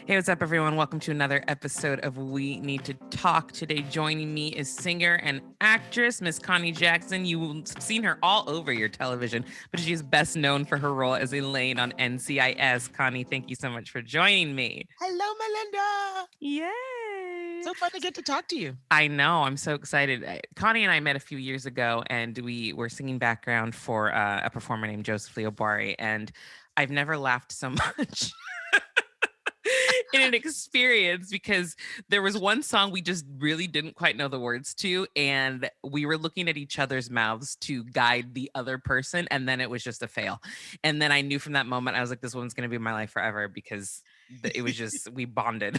Hey, what's up, everyone? Welcome to another episode of We Need to Talk. Today, joining me is singer and actress Miss Connie Jackson. You've seen her all over your television, but she's best known for her role as Elaine on NCIS. Connie, thank you so much for joining me. Hello, Malynda. Yay! So fun to get to talk to you. I know. I'm so excited. Connie and I met a few years ago, and we were singing background for a performer named Joseph Leobari, and I've never laughed so much in an experience because there was one song we just really didn't quite know the words to, and we were looking at each other's mouths to guide the other person, and then it was just a fail. And then I knew from that moment, I was like, this woman's going to be my life forever because it was just, we bonded.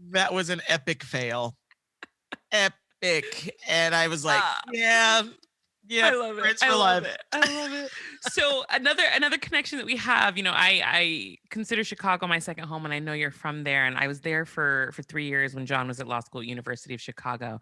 That was an epic fail. Epic. And I was like, Ah. yeah, I love it. friends I for love life. it. I love it. So another connection that we have, I consider Chicago my second home, and I know you're from there. And I was there for 3 years when John was at law school at University of Chicago.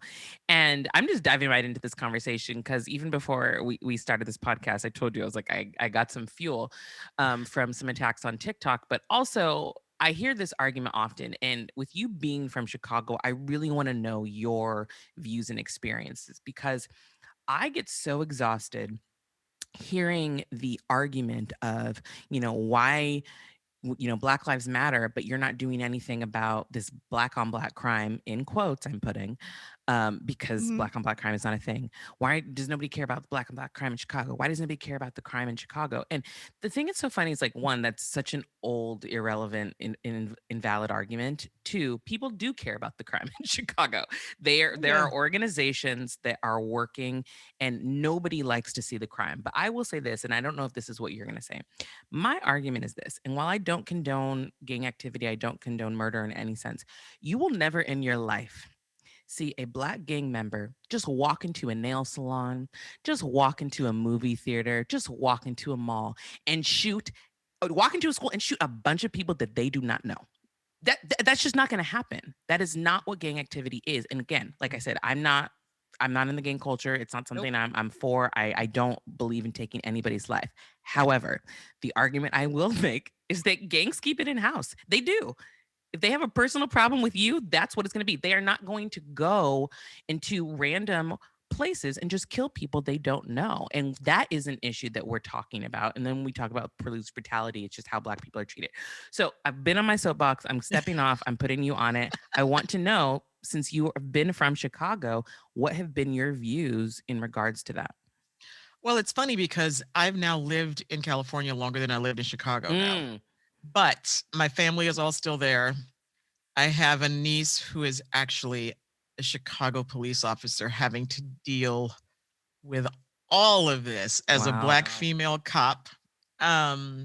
And I'm just diving right into this conversation because even before we started this podcast, I told you I was like, I got some fuel from some attacks on TikTok, but also I hear this argument often. And with you being from Chicago, I really want to know your views and experiences because I get so exhausted hearing the argument of, why Black Lives Matter, but you're not doing anything about this black on black crime, in quotes I'm putting, because Mhm. black on black crime is not a thing. Why does nobody care about the black on black crime in Chicago? Why does nobody care about the crime in Chicago? And the thing that's so funny is like, one, that's such an old, irrelevant, invalid argument. Two, people do care about the crime in Chicago. There Yeah. are organizations that are working, and nobody likes to see the crime. But I will say this, and I don't know if this is what you're going to say. My argument is this, and while I don't condone gang activity, I don't condone murder in any sense. You will never in your life see a black gang member just walk into a nail salon, just walk into a movie theater, just walk into a mall and walk into a school and shoot a bunch of people that they do not know. That's just not going to happen. That is not what gang activity is. And again, like I said, I'm not in the gang culture. It's not Nope. something I'm for. I don't believe in taking anybody's life. However, the argument I will make is that gangs keep it in house. They do. If they have a personal problem with you, that's what it's going to be. They are not going to go into random places and just kill people they don't know. And that is an issue that we're talking about. And then we talk about police brutality. It's just how black people are treated. So I've been on my soapbox. I'm stepping off. I'm putting you on it. I want to know, since you have been from Chicago, what have been your views in regards to that? Well, it's funny because I've now lived in California longer than I lived in Chicago now. Mm. But my family is all still there. I have a niece who is actually a Chicago police officer having to deal with all of this as a Wow. black female cop. Um,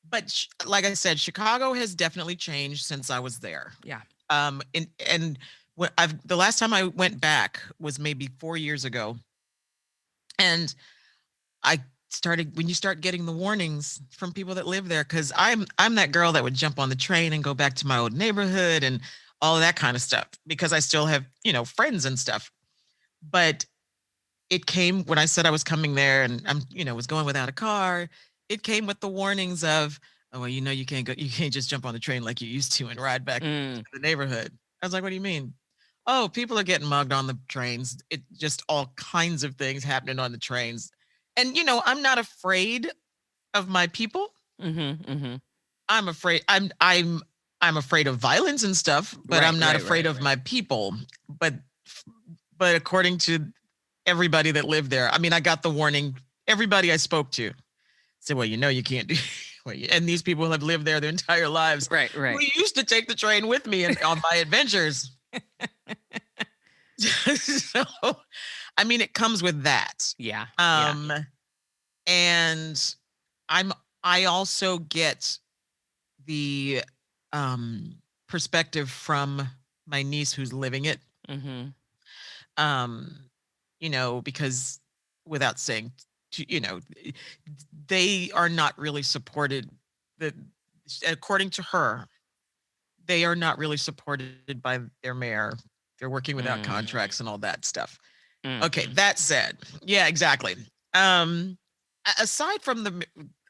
but like I said, Chicago has definitely changed since I was there. Yeah. And when the last time I went back was maybe 4 years ago, and I started when you start getting the warnings from people that live there, because I'm that girl that would jump on the train and go back to my old neighborhood and all of that kind of stuff because I still have friends and stuff. But it came when I said I was coming there and I'm was going without a car. It came with the warnings of, oh well, you can't just jump on the train like you used to and ride back to Mm. the neighborhood. I was like, what do you mean? Oh, people are getting mugged on the trains. It just all kinds of things happening on the trains. And I'm not afraid of my people. Mm-hmm. Mm-hmm. I'm afraid I'm afraid of violence and stuff, but Right, I'm not right, afraid right. of my people. But but according to everybody that lived there, I mean, I got the warning. Everybody I spoke to said, well, you can't do and these people have lived there their entire lives. Right, right. We used to take the train with me and on my adventures. So, I mean, it comes with that. Yeah. Yeah. Um, and I'm I also get the perspective from my niece who's living it. Mm-hmm. Um, because without saying, you know, they are not really supported. The According to her, they are not really supported by their mayor. They're working without contracts and all that stuff. Mm. Okay, that said, yeah, exactly. Um, aside from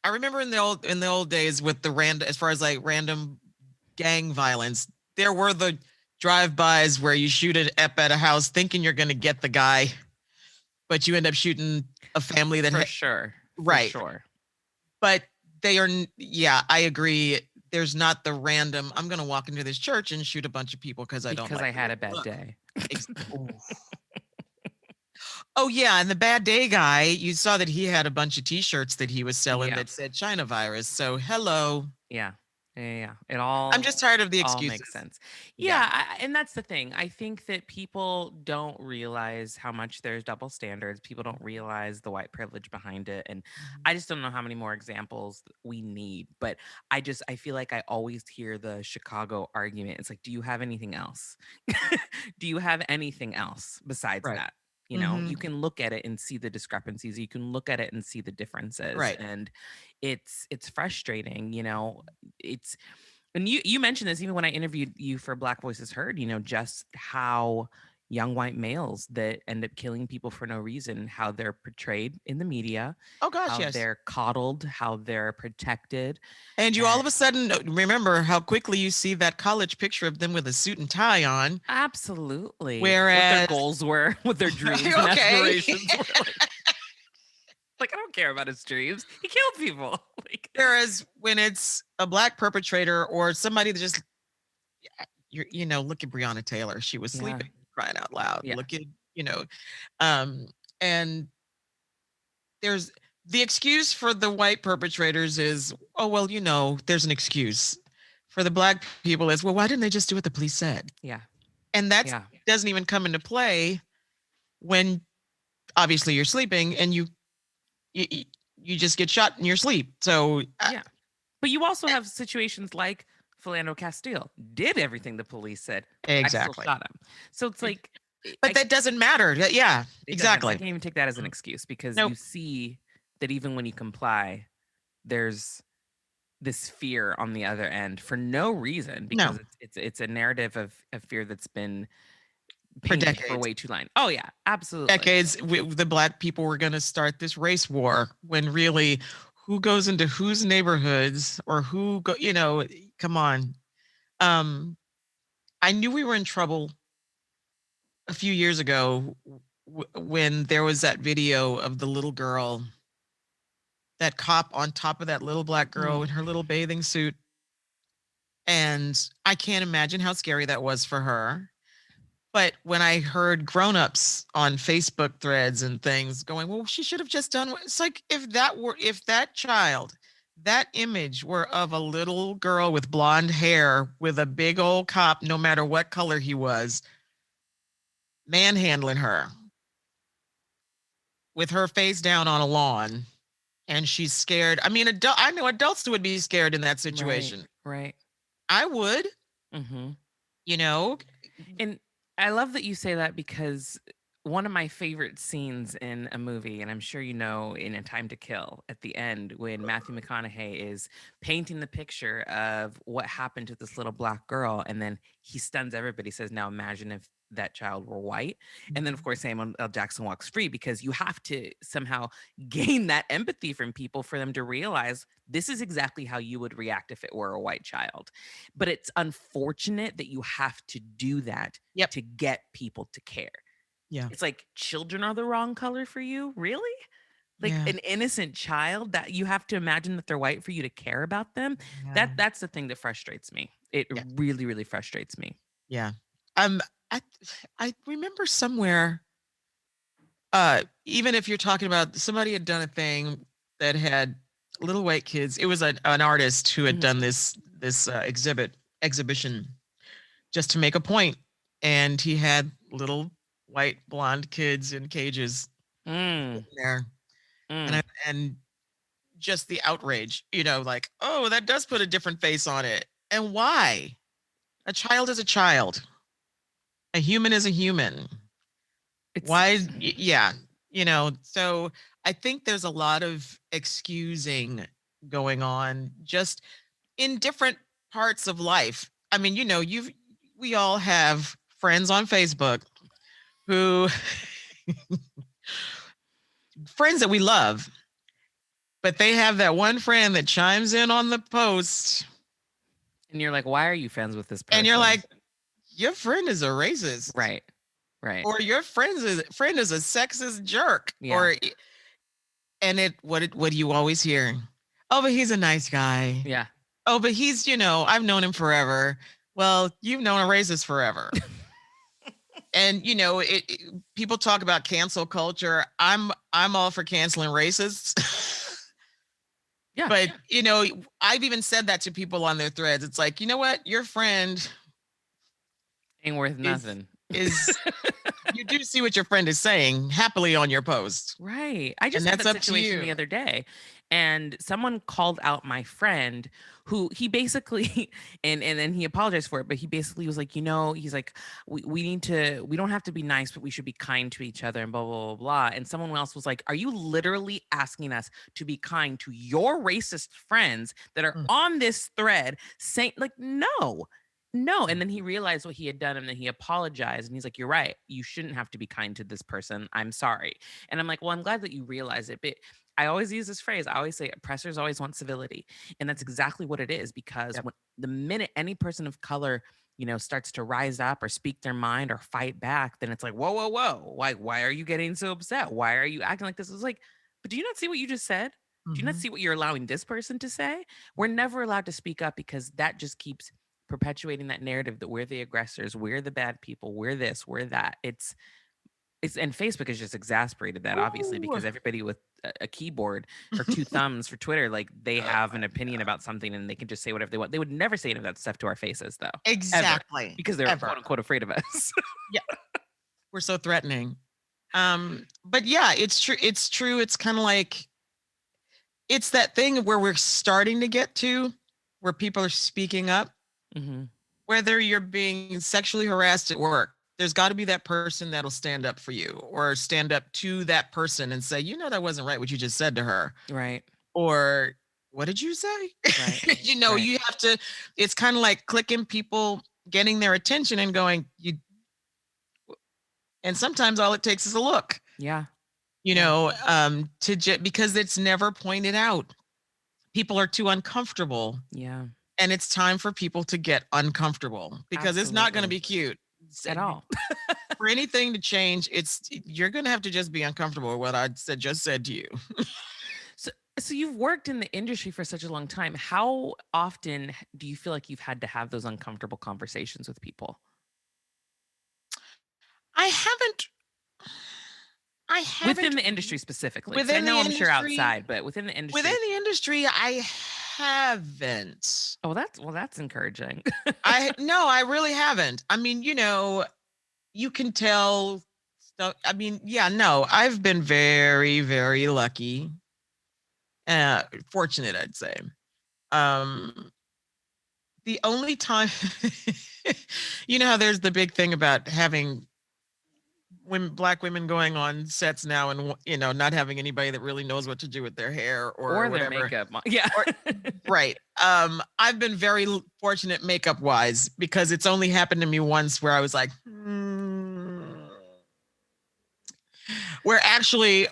I remember in the old days with the random, as far as like random gang violence, there were the drive-bys where you shoot it up at a house thinking you're going to get the guy, but you end up shooting a family that For sure. For right. sure. But they are yeah, I agree. There's not the random, I'm going to walk into this church and shoot a bunch of people because I don't Because like I the way had a they bad look. day. Ex- Oof. Oh yeah, and the bad day guy, you saw that he had a bunch of t-shirts that he was selling Yeah. that said China virus. So hello. Yeah. Yeah, yeah, yeah. It I'm just tired of the all makes excuses. sense. Yeah. Yeah, and that's the thing. I think that people don't realize how much there's double standards. People don't realize the white privilege behind it, and Mhm. I just don't know how many more examples we need. But I feel like I always hear the Chicago argument. It's like, do you have anything else? Do you have anything else besides Right. that? You know, you Mhm. can look at it and see the discrepancies. You can look at it and see the differences, Right. and it's frustrating. It's and you mentioned this even when I interviewed you for Black Voices Heard, just how young white males that end up killing people for no reason, how they're portrayed in the media, Oh gosh, how yes. they're coddled, how they're protected. And you all And of a sudden remember how quickly you see that college picture of them with a suit and tie on, absolutely what their whereas goals were, what their dreams and okay. aspirations were like I don't care about his dreams. He killed people. Like Whereas when it's a black perpetrator or somebody that just look at Breonna Taylor. She was yeah. sleeping, crying out loud. Yeah. Look at, you know, um, and there's the excuse for the white perpetrators is, oh well, there's an excuse. For the black people is, well, why didn't they just do what the police said? Yeah. And that Yeah. doesn't even come into play when obviously you're sleeping and you you just get shot in your sleep. So Yeah. But you also have situations like Philando Castile did everything the police said. I still exactly. shot him. So it's like But that doesn't matter. Yeah, it doesn't. I exactly. can't even take that as an excuse because Nope. you see that even when you comply, there's this fear on the other end for no reason because No. it's a narrative of fear that's been For painted for decades. way too long. Oh yeah, absolutely. Decades, the black people were going to start this race war when really who goes into whose neighborhoods or who go, come on. Um, I knew we were in trouble a few years ago when there was that video of the little girl, that cop on top of that little black girl in Mm, her little bathing suit. And I can't imagine how scary that was for her. But when I heard grown-ups on Facebook threads and things going, well, she should have just done it's like if that child, that image were of a little girl with blonde hair with a big old cop, no matter what color he was, manhandling her with her face down on a lawn and she's scared. I mean, I know adults would be scared in that right. situation. Right. I would, Mhm. you know. And I love that you say that because one of my favorite scenes in a movie, and I'm sure you know in A Time to Kill, at the end, when Matthew McConaughey is painting the picture of what happened to this little black girl, and then he stuns everybody, says, now imagine if that child were white. And then, of course, Samuel L. Jackson walks free because you have to somehow gain that empathy from people for them to realize this is exactly how you would react if it were a white child. But it's unfortunate that you have to do that Yep. to get people to care. Yeah. It's like children are the wrong color for you? Really? Like Yeah. an innocent child that you have to imagine that they're white for you to care about them? Yeah. That's the thing that frustrates me. It Yeah. really, really frustrates me. Yeah. Um, I I remember somewhere, even if you're talking about somebody had done a thing that had little white kids, it was an artist who had Mhm. done this exhibition just to make a point, and he had little white blonde kids in cages Mm, sitting there, and mm. and just the outrage, like, oh, that does put a different face on it, and why? A child is a child. A human is a human. It's Why? Yeah, so I think there's a lot of excusing going on just in different parts of life. I mean, we all have friends on Facebook who friends that we love, But they have that one friend that chimes in on the post, And you're like, why are you friends with this and you're person? like, your friend is a racist, Right. Right. or your friend is a sexist jerk, Yeah. or and what do you always hear? Oh, but he's a nice guy. Yeah. Oh, but he's, I've known him forever. Well, you've known a racist forever. And people talk about cancel culture. I'm all for canceling racists. Yeah. But I've even said that to people on their threads. It's like, you know what? Your friend Ain't worth is nothing. is you do see what your friend is saying happily on your post. Right. I And just had that's that up to situation you. the other day, and someone called out my friend who he basically and then he apologized for it, but he basically was like, he's like, we don't have to be nice, but we should be kind to each other and blah blah blah blah. And someone else was like, are you literally asking us to be kind to your racist friends that are Mm. on this thread saying like no. No, and then he realized what he had done and then he apologized and he's like, "You're right. You shouldn't have to be kind to this person. I'm sorry." And I'm like, well, I'm glad that you realize it. But I always use this phrase. I always say oppressors always want civility. And that's exactly what it is because Yep. when the minute any person of color, starts to rise up or speak their mind or fight back, then it's like, whoa, whoa, whoa. Why are you getting so upset? Why are you acting like this? It's like, but do you not see what you just said? Do you not Mhm. see what you're allowing this person to say? We're never allowed to speak up because that just keeps perpetuating that narrative that we're the aggressors, we're the bad people, we're this, we're that. It's and Facebook has just exasperated that obviously Ooh. because everybody with a keyboard or two thumbs for Twitter, like they Oh have my an opinion God. about something and they can just say whatever they want. They would never say any of that stuff to our faces though, ever, Exactly. because they're Ever. quote unquote afraid of us. Yeah. We're so threatening. But yeah, it's true. It's true. It's kind of like it's that thing where we're starting to get to where people are speaking up, Hmm. whether you're being sexually harassed at work. There's got to be that person that'll stand up for you or stand up to that person and say, that wasn't right what you just said to her. Right. Or what did you say? Right. Right. You have to, it's kind of like clicking people, getting their attention and going, and sometimes all it takes is a look, Yeah. Yeah. because it's never pointed out. People are too uncomfortable. Yeah. And it's time for people to get uncomfortable because it's not going to Absolutely. be cute. At all. For anything to change, you're going to have to just be uncomfortable with what I just said to you. So, so you've worked in the industry for such a long time. How often do you feel like you've had to have those uncomfortable conversations with people I haven't I within haven't the industry specifically? Because I within know the I'm sure industry outside, but within the within industry. the industry I haven't. Oh, that's encouraging. I no, I really haven't. I mean, you can tell stuff. I mean, yeah, no, I've been very, very lucky. Fortunate, I'd say. Um, the only time how there's the big thing about having women, black women going on sets now and not having anybody that really knows what to do with their hair or Or their whatever. makeup. Yeah. Or right. I've been very fortunate makeup wise because it's only happened to me once where I was like, where actually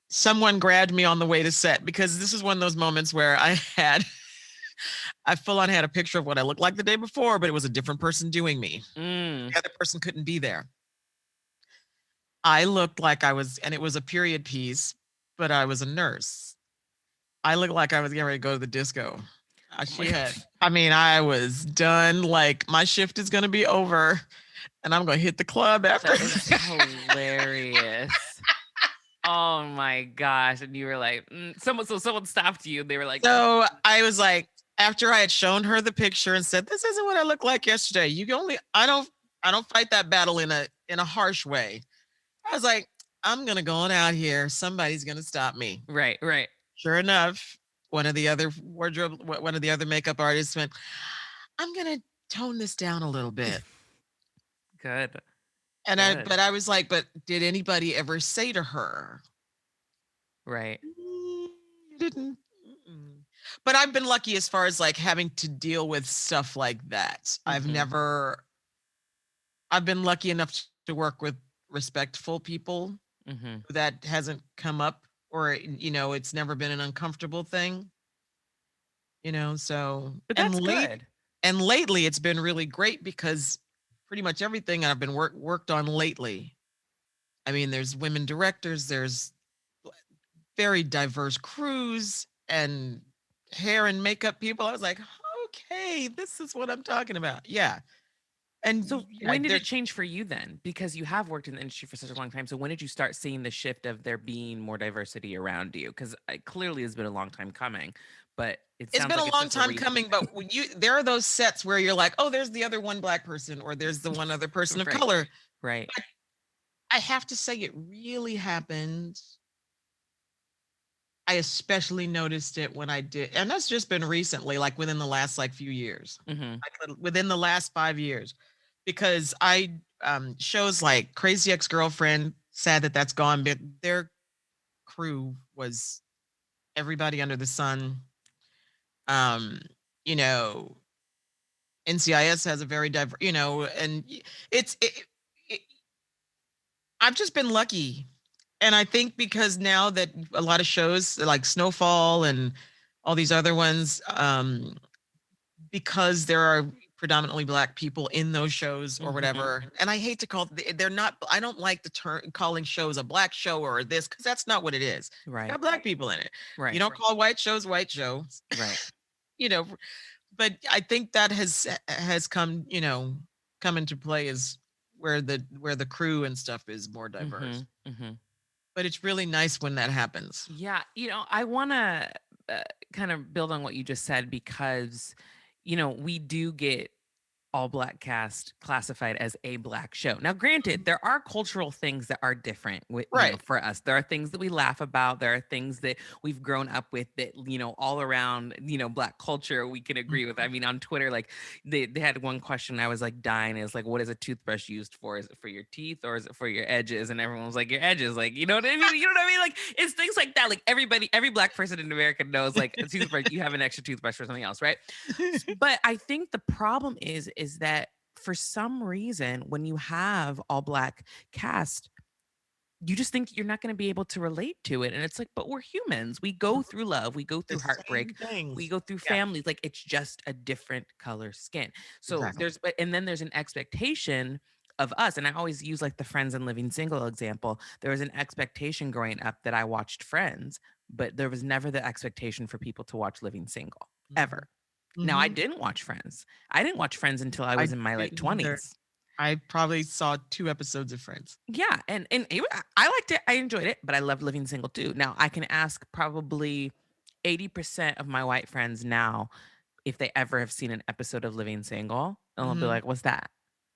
someone grabbed me on the way to set because this is one of those moments where I full on had a picture of what I looked like the day before, but it was a different person doing me. Mm. The other person couldn't be there. I looked like I was, and it was a period piece, but I was a nurse. I looked like I was getting ready to go to the disco. Oh my She had, gosh. I mean, I was done. Like my shift is going to be over and I'm going to hit the club after. That is hilarious. Oh my gosh. And you were like, someone stopped you. They were like, So I was like, after I had shown her the picture and said, "This isn't what I looked like yesterday. I don't fight that battle in a harsh way." I was like, "I'm gonna go on out here. Somebody's gonna stop me." right, right. Sure enough, one of the other makeup artists went, "I'm gonna tone this down a little bit." Good. But Good. I was like, "But did anybody ever say to her?" Right. You didn't. Mm-mm." But I've been lucky as far as like having to deal with stuff like that. Hmm. I've been lucky enough to work with respectful people Hmm. that hasn't come up or it's never been an uncomfortable thing, so But that's good. and lately it's been really great because pretty much everything I've been worked on lately. I mean, there's women directors, there's very diverse crews and hair and makeup people. I was like, okay, this is what I'm talking about. Yeah. And So yeah, when did it there's change for you then? Because you have worked in the industry for such a long time. So when did you start seeing the shift of there being more diversity around you? Because it clearly has been a long time coming, but it it's sounds been like a it's long just a time recent. coming, but there are those sets where you're like, oh, there's the other one black person, or there's the one other person of Right. color. Right. But I have to say, it really happened. I especially noticed it when I did, and that's just been recently, like within the last like few years, Hmm. like within the last 5 years, because I shows like Crazy Ex-Girlfriend, sad that that's gone, but their crew was everybody under the sun. Um, you know, NCIS has a very diverse, and it's it, I've just been lucky. And I think because now that a lot of shows like Snowfall and all these other ones, because there are predominantly black people in those shows or Hmm. whatever. And I hate to call they're not, I don't like the term calling shows a black show or this, because that's not what it is. It's Right. got black people in it. You Right. don't call white shows white shows, Right. you know, but I think that has come, come into play is where the crew and stuff is more diverse. Hmm. Hmm. But it's really nice when that happens. Yeah. I want to kind of build on what you just said because, we do get all black cast classified as a black show. Now, granted, there are cultural things that are different with, Right. for us. There are things that we laugh about. There are things that we've grown up with that, all around, black culture we can agree with. I mean, on Twitter, like they had one question I was like dying is like, what is a toothbrush used for? Is it for your teeth or is it for your edges? And everyone was like, your edges, like, you know what I mean? You know what I mean? Like it's things like that. Like every black person in America knows like a toothbrush, you have an extra toothbrush for something else, right? But I think the problem is that for some reason, when you have all black cast, you just think you're not going to be able to relate to it. And it's like, but we're humans. We go through love, we go The through heartbreak, same we things. go through Yeah, families. Like it's just a different color skin. So exactly. and then there's an expectation of us. And I always use like the Friends and Living Single example. There was an expectation growing up that I watched Friends, but there was never the expectation for people to watch Living Single Mhm. ever. Now, I Mhm. didn't watch Friends. I didn't watch Friends until I I was in my late didn't either. 20s. I probably saw 2 episodes of Friends. Yeah, and I liked it. I enjoyed it, but I loved Living Single too. Now, I can ask probably 80% of my white friends now if they ever have seen an episode of Living Single, and they'll be Mhm. like, "What's that?"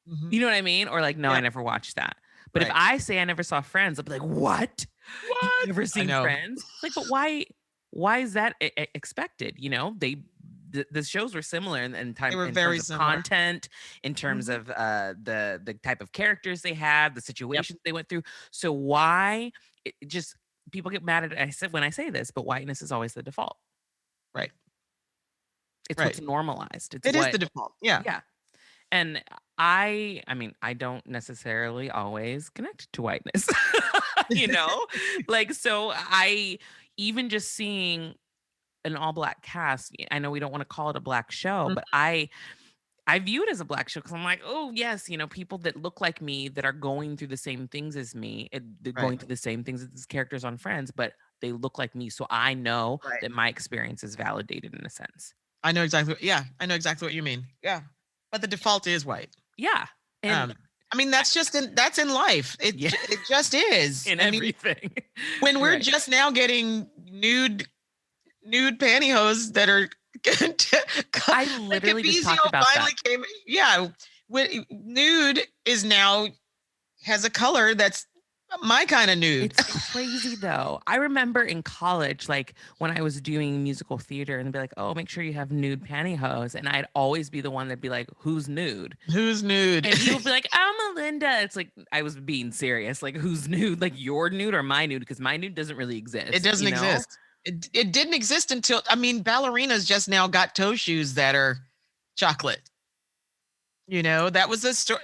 You Mhm. know what I mean? Or like, "No, I Yep. never watched that." But if Right. I say I never saw Friends, they'll be like, "What? You've What? never I seen know. Friends?" It's like, "But why is that expected?" The shows were similar in They time were in very terms of similar. content, in terms Mhm. of the type of characters they had, the Yep. situations they went through. So why it just people get mad at I said when I say this, but whiteness is always the default. Right. It's Right. what's normalized. It's It is what the default. Yeah. yeah. And I mean, I don't necessarily always connect to whiteness. you know? Like so I even just seeing an all black cast, I know we don't want to call it a black show, Mhm. but I view it as a black show because I'm like, oh yes, people that look like me that are going through the same things as me, they're Right. going through the same things as these characters on Friends, but they look like me, so I know Right. that my experience is validated in a sense. I know exactly yeah, I know exactly what you mean. Yeah. But the default is white. Yeah, and Um, I mean, I, that's in life. yeah, It just is. in I mean, everything, when we're right? just now getting nude pantyhose that are I like literally just Capizio talked about finally that. came. Yeah, nude is now has a color that's my kind of nude. It's crazy though. I remember in college, like when I was doing musical theater, and they'd be like, "Oh, make sure you have nude pantyhose," and I'd always be the one that'd be like, "Who's nude?" Who's nude? And people be like, "Oh, Malynda." It's like I was being serious. Like, who's nude? Like your nude or my nude? Because my nude doesn't really It exist, doesn't exist. It didn't exist until, I mean, ballerinas just now got toe shoes that are chocolate. That was a story.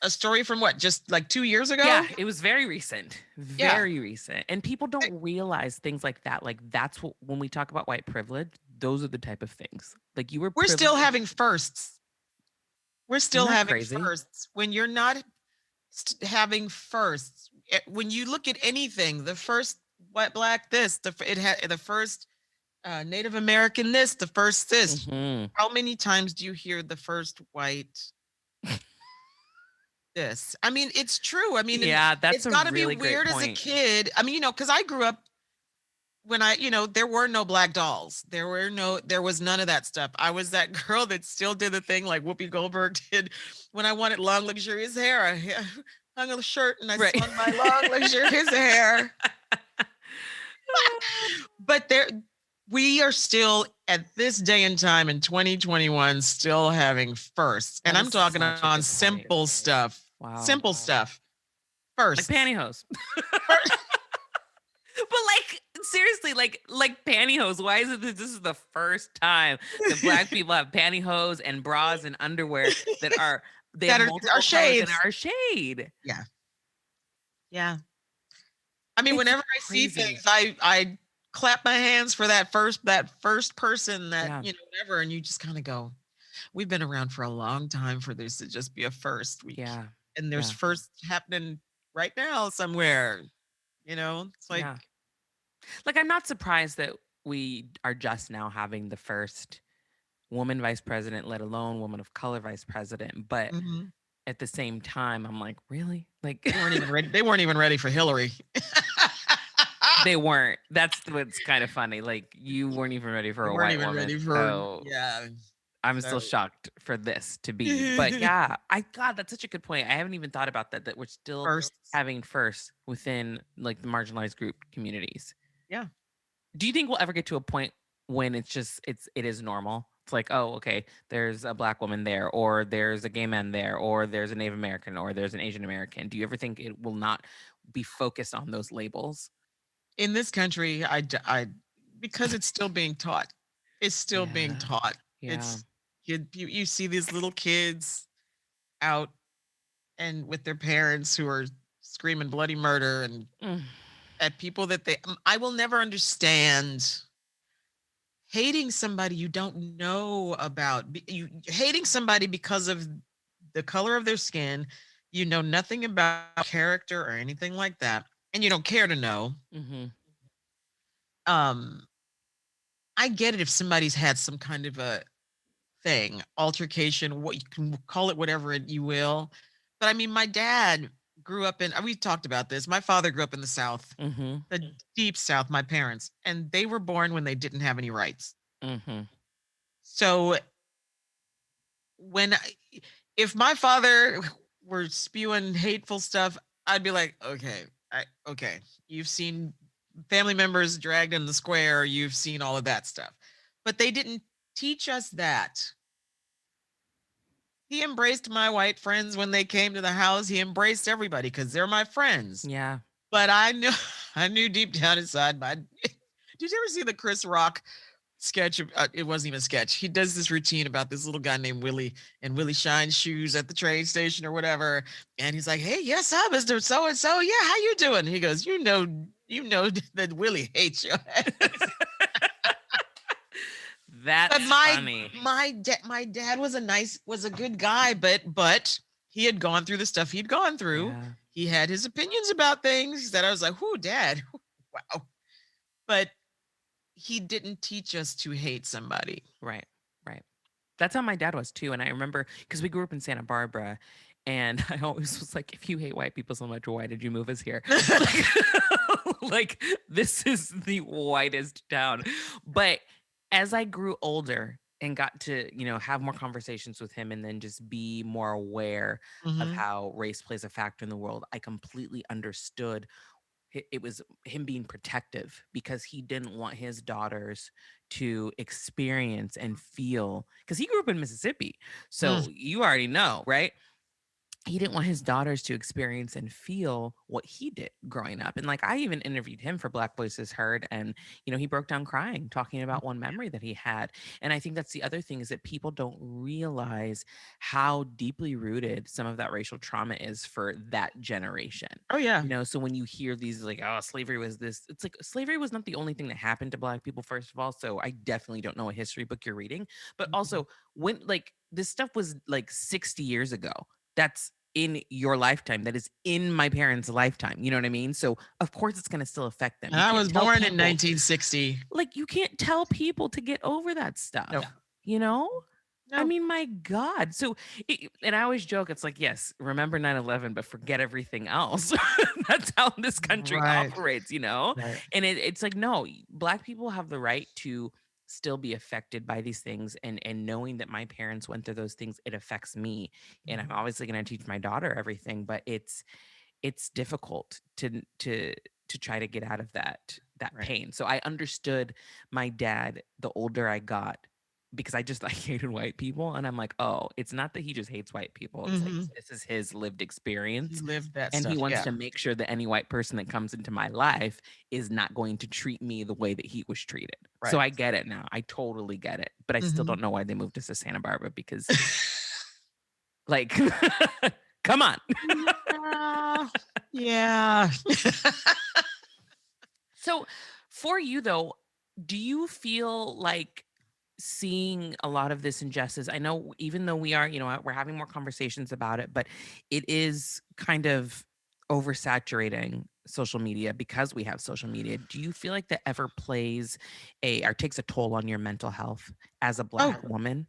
a story from what, just like 2 years Yeah, ago? it was very recent, Yeah. very recent, and people Eh, don't realize things like that, like, that's what when we talk about white privilege, those are the type of things. Like, you were we're still privileged. having firsts. We're Isn't still that having crazy? firsts. When you're not having firsts, when you look at anything, the first white, black, this, it had the first Native American, this, the first this. Mhm. How many times do you hear the first white this? I mean, it's true. I mean, and Yeah, that's it's a got to be really great weird as a point. kid. I mean, because I grew up when there were no black dolls. There was none of that stuff. I was that girl that still did the thing like Whoopi Goldberg did when I wanted long, luxurious hair. I hung a shirt and I Right. swung my long, luxurious hair. But we are still at this day and time in 2021 still having firsts. And That I'm is talking such a on good point. simple stuff. Wow. Simple stuff. Like Firsts. pantyhose. But, like, seriously, like pantyhose, why is it that this is the first time that Black people have pantyhose and bras and underwear that they have That are multiple colors and shades. are a shade? Yeah. Yeah. I mean, It's whenever I see crazy. things, I clap my hands for that first person that, Yeah, whatever, and you just kind of go, we've been around for a long time for this to just be a first week. yeah, And there's yeah, firsts happening right now somewhere. It's like, yeah. Like, I'm not surprised that we are just now having the first woman vice president, let alone woman of color vice president, but mhm. at the same time, I'm like, "Really?" Like, They weren't even ready. They weren't even ready for Hillary. they weren't. That's what's kind of funny, like, you weren't even ready for They a weren't white even ready woman, for, so yeah. I'm So still shocked for this to be. But yeah, God, that's such a good point. I haven't even thought about that, that we're still firsts. having first within like the marginalized group communities. Yeah. Do you think we'll ever get to a point when it is normal? It's like, oh, okay, there's a black woman there, or there's a gay man there, or there's a Native American, or there's an Asian American. Do you ever think it will not be focused on those labels? In this country, because it's still being taught. It's still being Yeah. taught. Yeah. It's you see these little kids out and with their parents who are screaming bloody murder and Mm, at people that I will never understand hating somebody you don't know about. You hating somebody because of the color of their skin. You know nothing about character or anything like that, and you don't care to know. mhm. Um, I get it if somebody's had some kind of a thing, altercation, what you can call it, whatever you will. But I mean, my dad grew up in, we talked about this. My father grew up in the South, Mhm. the deep South, my parents, and they were born when they didn't have any rights. Mhm. So when, if my father were spewing hateful stuff, I'd be like, okay, okay, you've seen family members dragged in the square, you've seen all of that stuff. But they didn't teach us that. He embraced my white friends when they came to the house. He embraced everybody because they're my friends. Yeah. But I knew, I knew deep down inside my. Did you ever see the Chris Rock sketch? It wasn't even a sketch. He does this routine about this little guy named Willie, and Willie shines shoes at the train station or whatever. And he's like, "Hey, yes, sir, Mister So and So. Yeah, how you doing?" He goes, you know that Willie hates you." But That's funny. my dad was a good guy, but he had gone through the stuff he'd gone through. Yeah. He had his opinions about things that I was like, "Whoo, dad, wow." But he didn't teach us to hate somebody. Right. Right. That's how my dad was too. And I remember because we grew up in Santa Barbara, and I always was like, if you hate white people so much, why did you move us here? Like, like this is the whitest town. But as I grew older and got to, have more conversations with him and then just be more aware of Mhm. how race plays a factor in the world, I completely understood it was him being protective because he didn't want his daughters to experience and feel, because he grew up in Mississippi, Mm. so you already know, right? he didn't want his daughters to experience and feel what he did growing up. And like I even interviewed him for Black Voices Heard, and he broke down crying talking about one memory that he had. And I think that's the other thing, is that people don't realize how deeply rooted some of that racial trauma is for that generation. Oh yeah. So when you hear these like, oh, slavery was this, it's like slavery was not the only thing that happened to Black people, first of all. So I definitely don't know a history book you're reading. But Mhm. also, when like this stuff was like 60 years ago, that's in your lifetime, that is in my parents' lifetime. You know what I mean? So of course it's going to still affect them. And You I can't was tell born in people, 1960. like, you can't tell people to get over that No, stuff, you know? I no. mean, my God. So, and I always joke, it's like, yes, remember 9/11, but forget everything else. That's how this country Right. operates. Right. And it's like, no, Black people have the right to still be affected by these things. And knowing that my parents went through those things, it affects me. And I'm Mhm. obviously going to teach my daughter everything, but it's difficult to try to get out of that Right. pain. So I understood my dad the older I got, because I just I hated white people, and I'm like, "Oh, it's not that he just hates white people. It's like Mhm. this is his lived He experience, lived that and he stuff. wants Yeah. to make sure that any white person that comes into my life is not going to treat me the way that he was treated." So Right. I get it now. I totally get it. But I still Mhm. don't know why they moved us to Santa Barbara, because like come on. Yeah. Yeah. So, for you though, do you feel like seeing a lot of this injustice? I know, even though we are, we're having more conversations about it, but it is kind of oversaturating social media because we have social media. Do you feel like that ever plays or takes a toll on your mental health as a Oh, Black woman?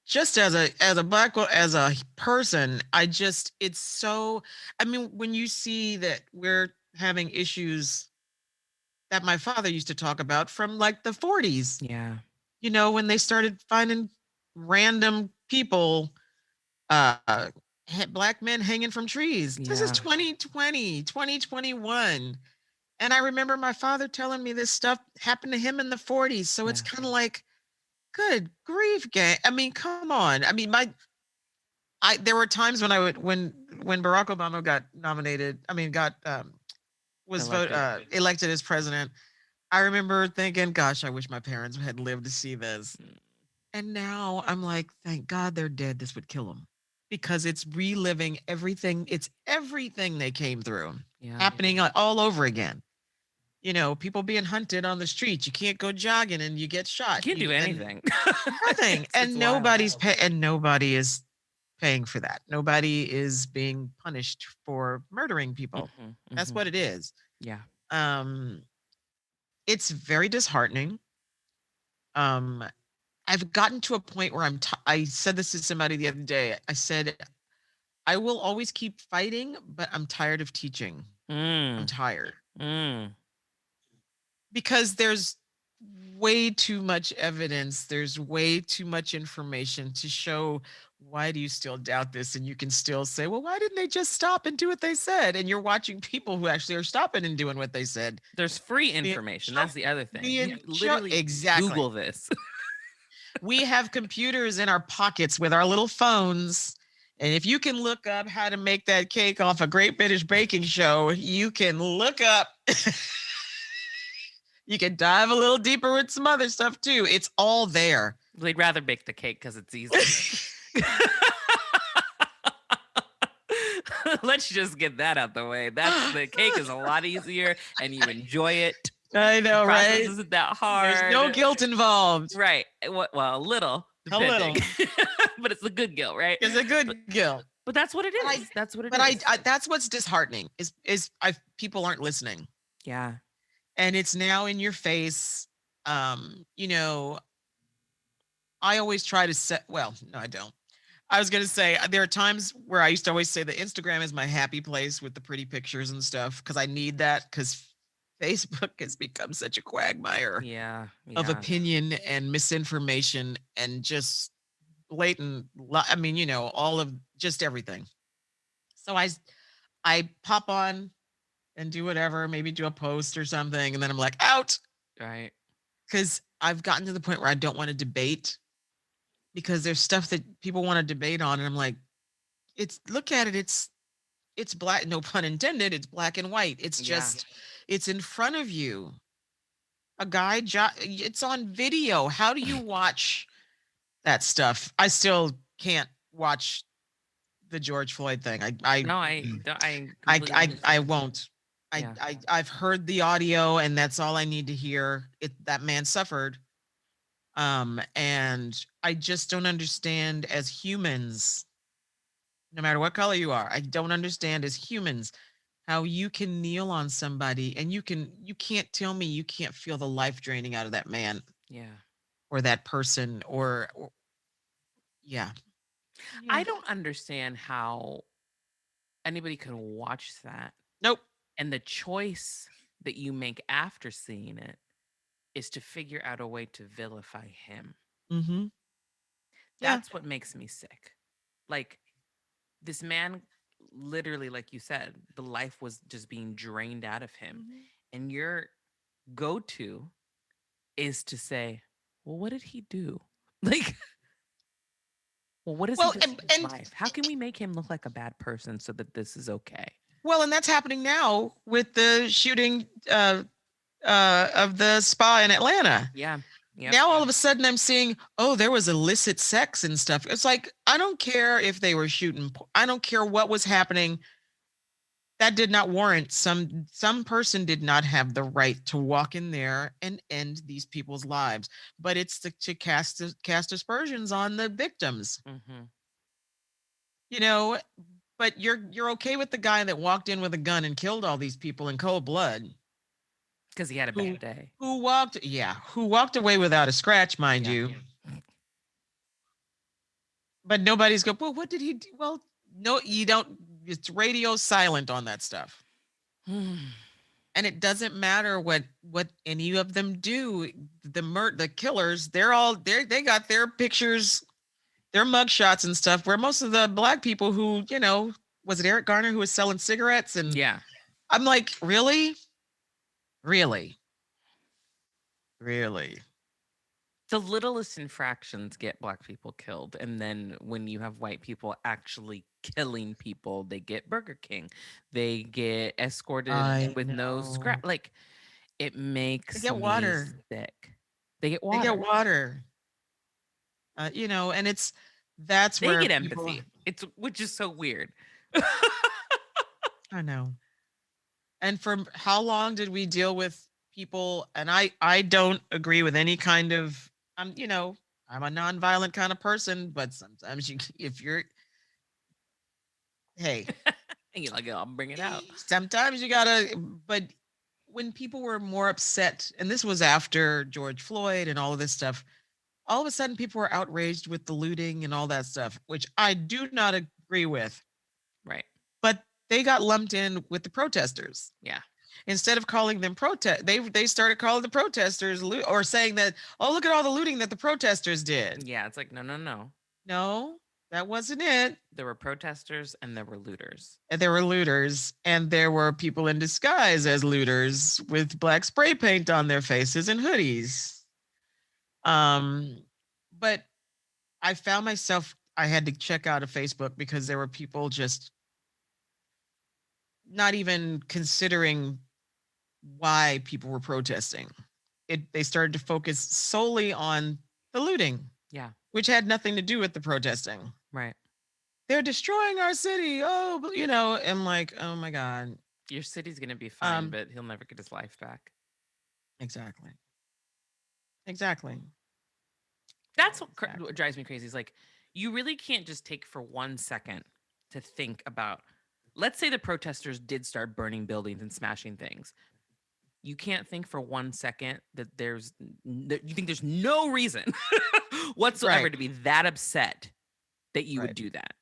just as a as a person, it's so, I mean, when you see that we're having issues that my father used to talk about from like the 40s, Yeah. when they started finding random people, uh black men hanging from trees. This is Yeah. 2020, 2021. And I remember my father telling me this stuff happened to him in the 40s. So it's Yeah. kind of like, good grief, gang. I mean, come on. I mean, I there were times when I would when Barack Obama got nominated, I mean, got was Elected. elected as president. I remember thinking, gosh, I wish my parents had lived to see this. Mm. And now I'm like, thank God they're dead. This would kill them, because it's reliving everything. It's everything they came through Yeah. happening all over again. People being hunted on the streets. You can't go jogging and you get You shot. can't do And anything. nothing. It's And wild. nobody is paying for that. Nobody is being punished for murdering people. Hmm. That's Hmm. what it is. Yeah. Um, it's very disheartening. Um, I've gotten to a point where I said this to somebody the other day. I said, I will always keep fighting, but I'm tired of teaching. I'm Mm. tired Mm. because there's way too much evidence. There's way too much information to show. Why do you still doubt this? And you can still say, well, why didn't they just stop and do what they said? And you're watching people who actually are stopping and doing what they said. There's free Being information. That's choked, the other thing. You being could choked. literally Exactly. Google this. We have computers in our pockets with our little phones. And if you can look up how to make that cake off a Great British Baking Show, you can look up, you can dive a little deeper with some other stuff too. It's all there. They'd rather bake the cake because it's easier. Let's just get that out the way. That's the cake is a lot easier and you enjoy it. I The know, process right? isn't that There's no hard. guilt involved. Right. Well, a little, A depending. little. But it's the good guilt, right? It's a But good guilt. but that's what it But I is. That's what it but is. that's what's disheartening is people aren't listening. Yeah. And it's now in your face. You know, I always try to set, well, no, I don't. I was going to say there are times where I used to always say that Instagram is my happy place with the pretty pictures and stuff, because I need that, because Facebook has become such a quagmire Yeah. of Yeah. opinion and misinformation and just blatant I mean, all of just everything. So I pop on and do whatever, maybe do a post or something, and then I'm like out, Right. because I've gotten to the point where I don't want to debate, because there's stuff that people want to debate on, and I'm like, it's look at it, it's black, no pun intended, it's black and white. It's Yeah. just it's in front of you. A guy it's on video. How do you watch that stuff? I still can't watch the George Floyd thing. No, I completely I understand. won't. Yeah. I've heard the audio and that's all I need to hear. It that man suffered. And I just don't understand as humans, no matter what color you are, I don't understand as humans how you can kneel on somebody and you can't tell me you can't feel the life draining out of that man Yeah. or that person or yeah. I Yeah. don't understand how anybody could watch that, Nope. and the choice that you make after seeing it is to figure out a way to vilify him. Mhm. Yeah. That's what makes me sick. Like, this man, literally, like you said, the life was just being drained out of him. Mhm. And your go to is to say, well, what did he do? Like, well, what has he Well, done in his life? How can we make him look like a bad person so that this is okay? well, and that's happening now with the shooting of the spa in Atlanta. Yeah. Yep. Now all of a sudden I'm seeing, oh, there was illicit sex and stuff. It's like, I don't care if they were shooting, I don't care what was happening. That did not warrant some person did not have the right to walk in there and end these people's lives. But it's to cast aspersions on the victims, Hmm. you know. But you're okay with the guy that walked in with a gun and killed all these people in cold blood, Because he had a who bad day. who walked away without a scratch, mind Yeah. you. But nobody's go, well, what did he do? Well, no, you don't. It's radio silent on that stuff. And it doesn't matter what any of them do. The killers, they got their pictures, their mug shots and stuff, where most of the black people who, was it Eric Garner who was selling cigarettes? And Yeah. I'm like, really? Really? Really? The littlest infractions get black people killed. And then when you have white people actually killing people, they get Burger King. They get escorted I with no know. scrap. Like, it They makes get me water. sick. They get They get water. water. And that's They where get people, empathy. It's which is so weird. I know. And for how long did we deal with people? And I don't agree with any kind of, I'm a nonviolent kind of person, but sometimes if you're, hey, And you're like, "Oh, I'm bring it out." sometimes you gotta. But when people were more upset, and this was after George Floyd and all of this stuff, all of a sudden people were outraged with the looting and all that stuff, which I do not agree with. Right. But they got lumped in with the protesters. Yeah. Instead of calling them protest, they started calling the protesters or saying that, oh, look at all the looting that the protesters did. Yeah. It's like, no, no, no. No, that wasn't it. There were protesters and there were looters. And there were looters, and there were people in disguise as looters with black spray paint on their faces and hoodies. Um, but I found myself, I had to check out of Facebook because there were people just not even considering why people were protesting. They started to focus solely on the looting, Yeah. which had nothing to do with the protesting. Right. They're destroying our city. Oh, I'm like, oh my God. Your city's gonna be fine, Um, but he'll never get his life back. exactly. Exactly. That's what Exactly. drives me crazy. Is like, you really can't just take for 1 second to think about. Let's say the protesters did start burning buildings and smashing things. You can't think for 1 second that that you think there's no reason whatsoever Right. to be that upset that you would Right. do that.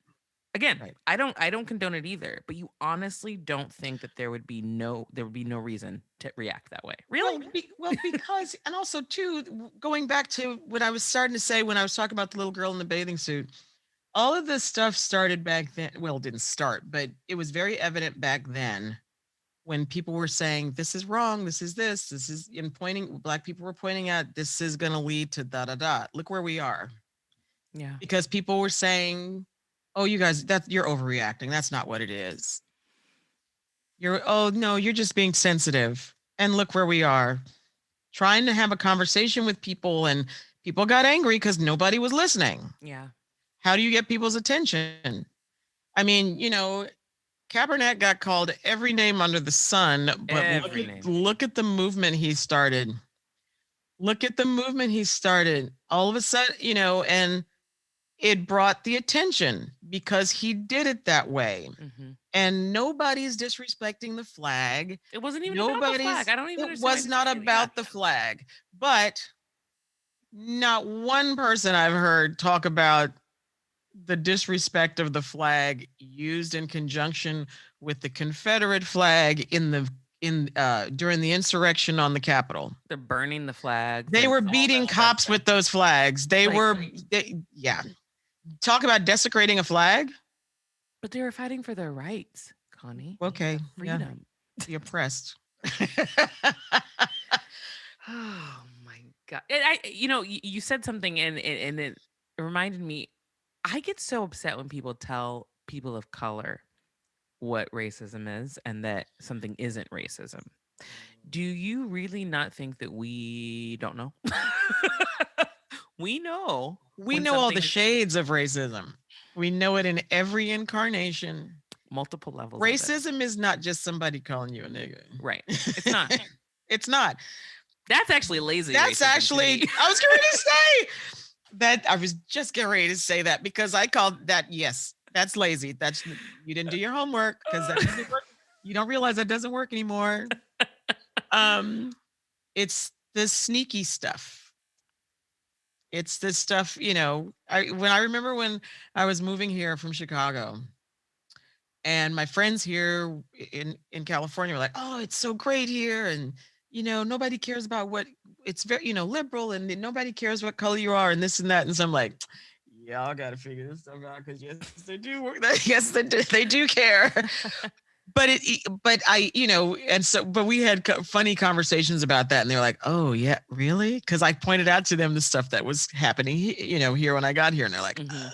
Again, Right. I don't condone it either, but you honestly don't think that there would be no reason to react that way. Really? Because, and also too, going back to what I was starting to say when I was talking about the little girl in the bathing suit, all of this stuff started back then. Well, it didn't start, but it was very evident back then when people were saying, this is wrong, this is in pointing, black people were pointing out, this is going to lead to da da da. Look where we are. Yeah. Because people were saying, Oh, you guys, you're overreacting. That's not what it is. Oh no, you're just being sensitive. And look where we are. Trying to have a conversation with people, and people got angry because nobody was listening. Yeah. How do you get people's attention? I mean, Kaepernick got called every name under the sun, but Every name. look at the movement he started. Look at the movement he started. All of a sudden, and it brought the attention because he did it that way. Hmm. And nobody's disrespecting the flag. It wasn't even about the flag. I don't even It understand why was not disrespect. Yeah. about the flag, but not one person I've heard talk about the disrespect of the flag used in conjunction with the Confederate flag during the insurrection on the Capitol. They're burning the flags. They and were all beating that cops stuff. with those flags. Yeah. Talk about desecrating a flag. But they were fighting for their rights, Connie. Okay. Yeah. Freedom. The oppressed. Oh my god! And you said something, and it reminded me. I get so upset when people tell people of color what racism is and that something isn't racism. Do you really not think that we don't know? We know We when know all the something is shades of racism. We know it in every incarnation. multiple levels of it. Racism is not just somebody calling you a nigga. Right. It's not. It's not. That's actually lazy. That's racism to actually, me. I was going to say that. I was just getting ready to say that because I called that, yes, that's lazy. You didn't do your homework because that doesn't work. You don't realize that doesn't work anymore. It's the sneaky stuff. It's the stuff, I remember when I was moving here from Chicago, and my friends here in California were like, "Oh, it's so great here, and nobody cares about what it's very liberal, and nobody cares what color you are, and this and that." And so I'm like, "Y'all got to figure this stuff out because yes, they do work. Yes, they do care." But I, but we had funny conversations about that, and they were like, "Oh yeah, really?" Because I pointed out to them the stuff that was happening, here when I got here, and they're like, Mhm. "Oh,"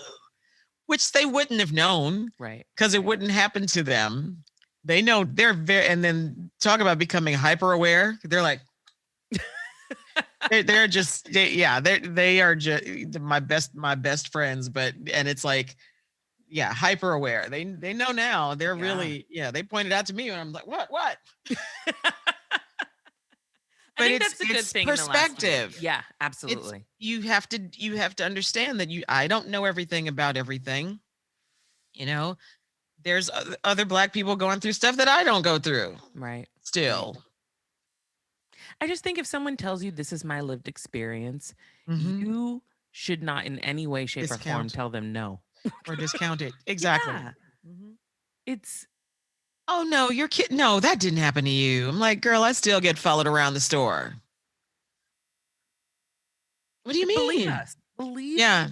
which they wouldn't have known, Right. because it wouldn't happen to them. They know they're very, and then talk about becoming hyper aware. They're like, they're just, they are just my best friends, and it's like, yeah, hyper aware. They know now. They're Yeah. really, they pointed out to me, and I'm like, what? I think that's the good thing in the last year. Perspective. Yeah, absolutely. You have to understand that I don't know everything about everything. There's other Black people going through stuff that I don't go through. Right. Still. I just think if someone tells you this is my lived experience, Mhm. you should not in any way, shape, or form Discount. tell them no. Or discount it. Exactly. Yeah. Mhm. It's Oh no, you're kidding. No, that didn't happen to you. I'm like, girl, I still get followed around the store. What do you believe mean? us. Believe Yeah. us.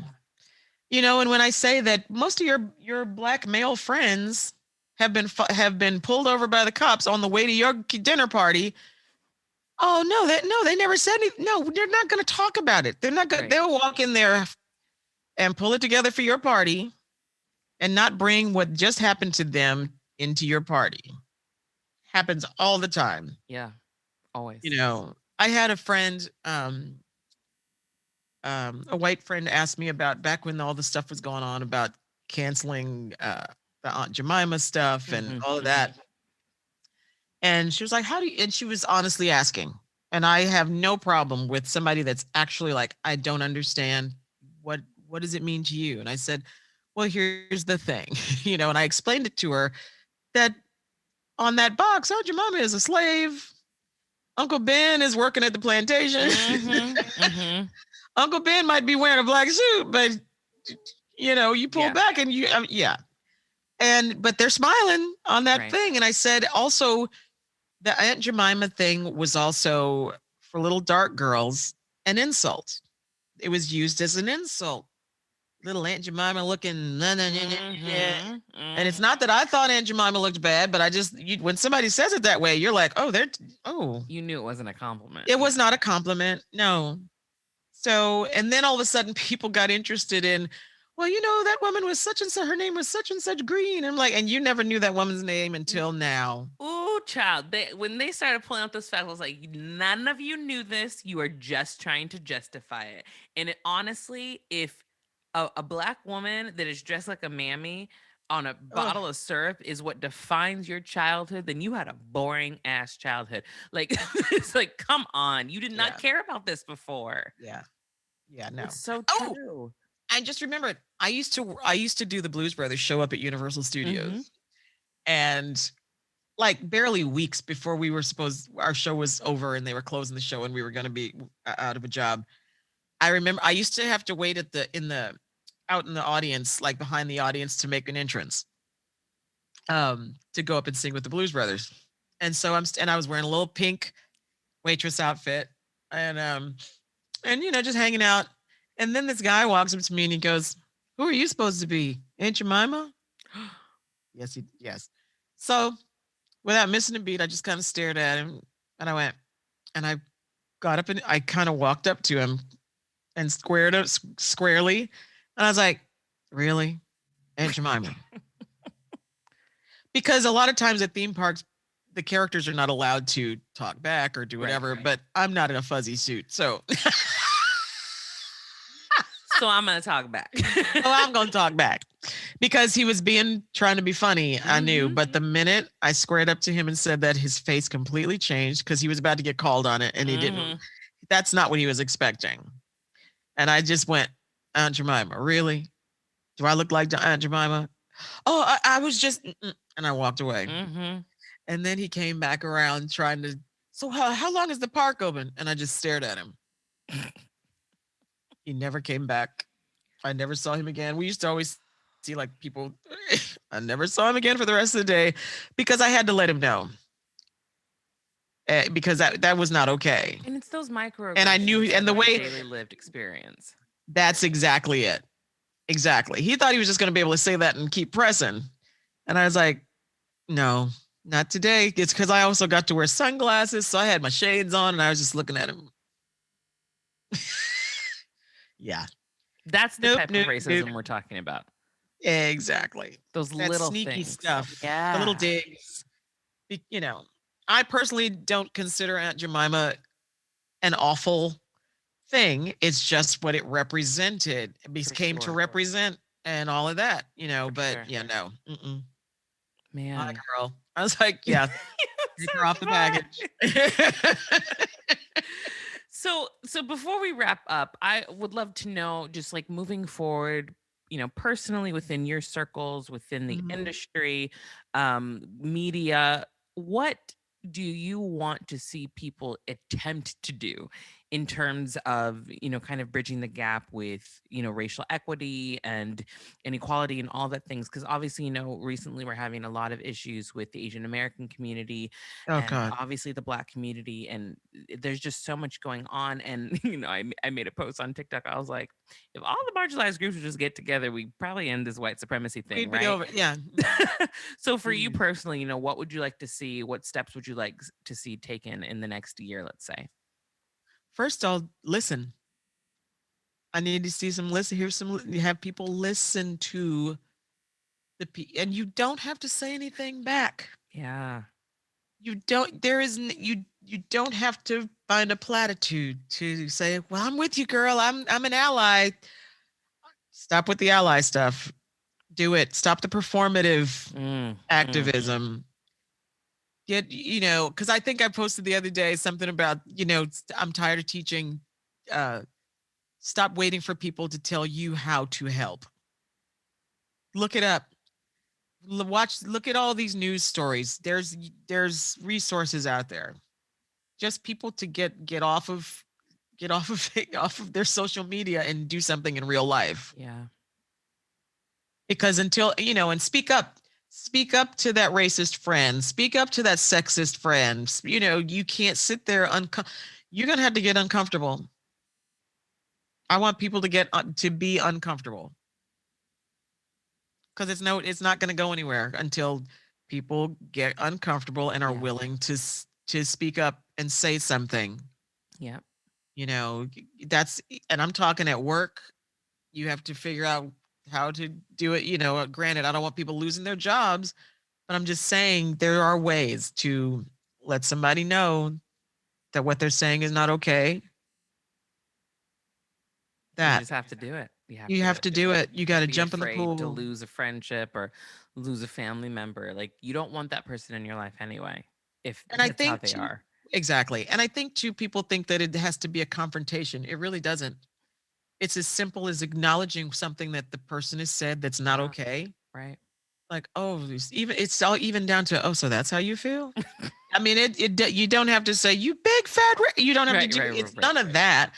And when I say that most of your Black male friends have been pulled over by the cops on the way to your dinner party. Oh no, they never said anything. No, they're not going to talk about it. They're not going. Right. They'll walk in there and pull it together for your party, and not bring what just happened to them into your party. Happens all the time. Yeah. Always. I had a friend, a white friend, asked me about back when all the stuff was going on about canceling the Aunt Jemima stuff and Mhm, all of mhm. that. And she was like, "How do you?" And she was honestly asking. And I have no problem with somebody that's actually like, "I don't understand. What does it mean to you?" And I said, "Well, here's the thing," and I explained it to her that on that box, Aunt Jemima is a slave. Uncle Ben is working at the plantation. Mhm, mhm. Uncle Ben might be wearing a black suit, but you pull Yeah. back and yeah. But they're smiling on that Right. thing. And I said also, the Aunt Jemima thing was also, for little dark girls, an insult. It was used as an insult. Little Aunt Jemima looking, nah, nah, nah, nah, nah. Mhm, And it's mhm. not that I thought Aunt Jemima looked bad, but when somebody says it that way, you're like, oh, You knew it wasn't a compliment. it was Yeah. not a compliment. No. So, and then all of a sudden people got interested in, well, that woman was such and such, her name was such and such Green. I'm like, and you never knew that woman's name until now. Ooh, child. When they started pulling out those facts, I was like, none of you knew this. You are just trying to justify it. And honestly, if a black woman that is dressed like a mammy on a Ugh, bottle of syrup is what defines your childhood, then you had a boring ass childhood. Like, it's like, come on. You did not yeah, care about this before. yeah, yeah, It's no. so Oh, true. I just remembered. I used to do the Blues Brothers show up at Universal Mm-hmm. Studios, and like barely weeks before our show was over and they were closing the show and we were going to be out of a job. I remember I used to have to wait at the in the out in the audience, like behind the audience, to make an entrance, to go up and sing with the Blues Brothers. And so and I was wearing a little pink waitress outfit, and just hanging out. And then this guy walks up to me and he goes, "Who are you supposed to be? Aunt Jemima?" Yes. So without missing a beat, I just kind of stared at him and I went, and I got up and I kind of walked up to him and squared up squarely. And I was like, "Really? Aunt Jemima?" Because a lot of times at theme parks, the characters are not allowed to talk back or do Right, whatever, right. but I'm not in a fuzzy suit. So So I'm gonna talk back. I'm going to talk back because he was trying to be funny. I knew. Mm-hmm. But the minute I squared up to him and said that, his face completely changed because he was about to get called on it and he didn't. Mm-hmm. That's not what he was expecting. And I just went, "Aunt Jemima, really? Do I look like Aunt Jemima?" "Oh, I was just," and I walked away. Mm-hmm. And then he came back around trying to, "So how long is the park open?" And I just stared at him. He never came back. I never saw him again. We used to always see like people. I never saw him again for the rest of the day because I had to let him know, because that was not okay. And it's those And I knew, microaggressions and that the are way, daily lived experience. that's exactly it. Exactly. He thought he was just going to be able to say that and keep pressing. And I was like, "No, not today." It's because I also got to wear sunglasses. So I had my shades on and I was just looking at him. Yeah. That's the Nope, type of nope, nope. racism we're talking about. Exactly. Those That little sneaky things. stuff, the little Yeah. digs. Be- You know, I personally don't consider Aunt Jemima an awful thing. It's just what it represented, For came to sure. represent, and all of that. For But sure. yeah, no, my Man. girl. I was like, yeah, take So her off the package. fun. So before we wrap up, I would love to know, just like moving forward, personally within your circles, within the Mhm. industry, media, what do you want to see people attempt to do in terms of, kind of bridging the gap with, racial equity and inequality and all that things? Because obviously, recently we're having a lot of issues with the Asian American community Oh and God. obviously the Black community, and there's just so much going on. And I made a post on TikTok. I was like, if all the marginalized groups would just get together, we probably end this white supremacy thing, We'd be right? over. Yeah. So for you Mhm. personally, what would you like to see? What steps would you like to see taken in the next year, let's say? First, I'll listen. I need to see some listen. Hear some. Have people listen to and you don't have to say anything back. Yeah, You don't. There is you don't have to find a platitude to say, "Well, I'm with you, girl. I'm an ally." Stop with the ally stuff. Do it. Stop the performative mm, mm. activism. Get because I think I posted the other day something about I'm tired of teaching. Uh, Stop waiting for people to tell you how to help. Look it up. Look at all these news stories. There's resources out there. Just people to get off of off of their social media and do something in real life. Yeah, Because until and speak up to that racist friend, speak up to that sexist friend. You can't sit there you're gonna have to get uncomfortable. I want people to get to be uncomfortable because it's not going to go anywhere until people get uncomfortable and are yeah, willing to speak up and say something. yeah. you know that's and I'm talking at work. You have to figure out how to do it. Granted, I don't want people losing their jobs, but I'm just saying there are ways to let somebody know that what they're saying is not okay. You That just have to do it. You have you have to to do it. You got can't to be jump in the afraid to pool. lose a friendship or lose a family member. Like you don't want that person in your life anyway, if And I that's how think they too, are. exactly. And I think too, people think that it has to be a confrontation. It really doesn't. It's as simple as acknowledging something that the person has said that's not Uh-huh. okay. Right. Like, oh, it's all even down to, oh, so that's how you feel. I mean, you don't have to say you big fat. You don't have to Right, do. right, It's right, none of that.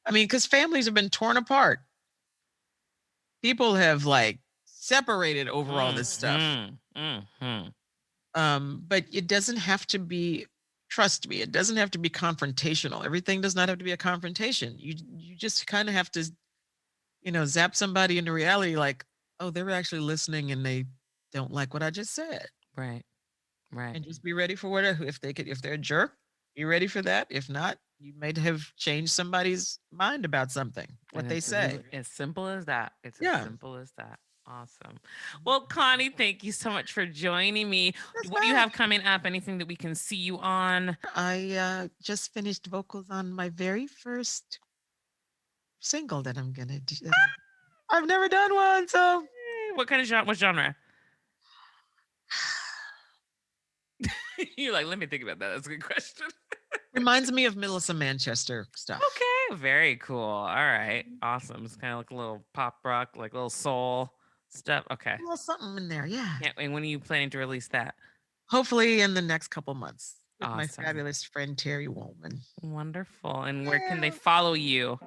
I mean, because families have been torn apart. People have like separated over all this stuff. right. Mm-hmm. But it doesn't have to be. Trust me, it doesn't have to be confrontational. Everything does not have to be a confrontation. You just kind of have to, zap somebody into reality. Like, oh, they're actually listening, and they don't like what I just said, Right. Right. and just be ready for whatever. If they're a jerk, be ready for that. If not, you may have changed somebody's mind about something, what And they it's say. as simple as that. It's as Yeah, simple as that. Awesome. Well, Connie, thank you so much for joining me. that's What do you fine. have coming up? Anything that we can see you on? I just finished vocals on my very first single that I'm gonna do. I've never done one, so What kind of genre? What genre? You're like, let me think about that. That's a good question. reminds me of Melissa Manchester stuff. Okay, very cool. All right, awesome. It's kind of like a little pop rock, like little soul stuff. Okay. A little something in there, yeah. Yeah. And when are you planning to release that? Hopefully in the next couple months with my Awesome. fabulous friend Terry Woolman. Wonderful. And where can they Yeah. follow you?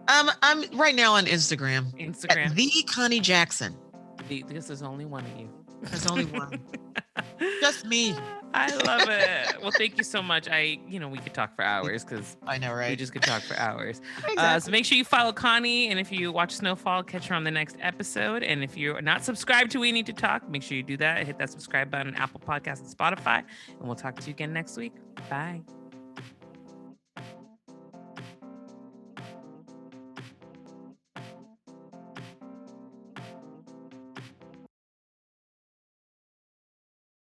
I'm right now on Instagram at Instagram. the Connie Jackson. This is only one of you. There's only one. Just me. I love it. Well, thank you so much. We could talk for hours because I know, we right? just could talk for hours. So Exactly. make sure you follow Connie. And if you watch Snowfall, catch her on the next episode. And if you're not subscribed to We Need to Talk, make sure you do that. Hit that subscribe button on Apple Podcasts and Spotify. And we'll talk to you again next week. Bye.